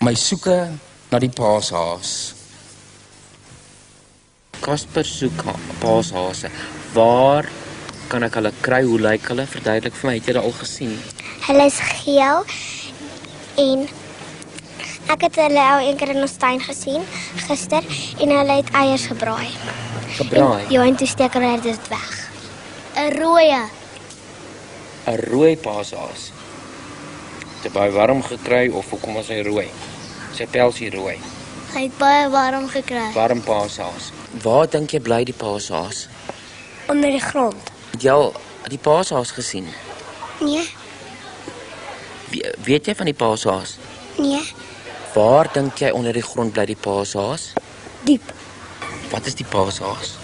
My soeke na die paashaas. Kasper soek paashase. Waar kan ek hulle kry? Hoe lyk hulle? Verduidelik vir my, het jy dit al gesien? Hulle is geel en ek het hulle al een keer in ons tuin gesien, gister, en hulle het eiers gebraai. Gebraai? Ja, en toe steek hulle dit weg. 'n rooie. 'n Rooi paashaas. Het jy baie warm gekry of hoekom was hy rooi? Sy pelsie rooi. Hy het baie warm gekry. Warm paashaas. Waar dink jy bly die paashaas? Onder die grond. Het jy al die paashaas gesien? Nee, Weet jy van die paashaas? nee, Waar dink jy onder die grond bly die paashaas? diep. Wat is die paashaas?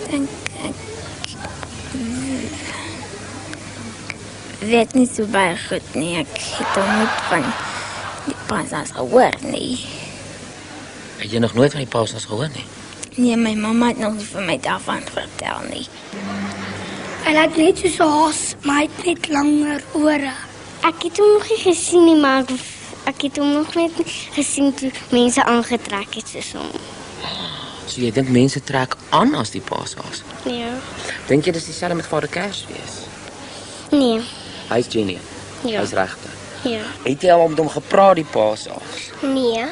Ek dink weet nie so baie goed nie. Ek het nog nooit van die paashaas gehoor nie. Het jy nog nooit van die paashaas gehoor nie? Nee, my mamma het nog nie vir my daarvan vertel nie. Hy lyk net soos 'n haas, maar hy het net langer ore. Ek het hom nog nie gesien nie, maar ek het hom nog net gesien toe mense aangetrek het soos hom. So jy dink mense trek aan as die paashaas? Ja. Dink jy dis dieselfde met Vader Kersfees? Nee. Hy's genie. Ja. Hy's regte. Ja. Het jy al met hom gepraat die paashaas? Nee.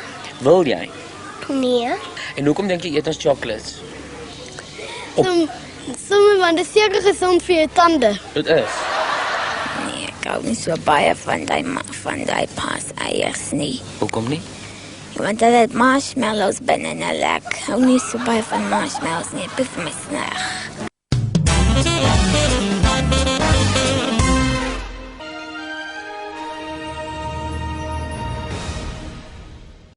Wil jy? Nee. En hoekom dink jy eet ons chocolates? Sommige want dit is seker gesond vir jou tande. Dit is. Nee, ek hou nie so baie van die paaseiers nie. Hoekom nie? Want hulle het marshmallows binne en ek hou nie so baie van marshmallows nie. Dit is vir my snack.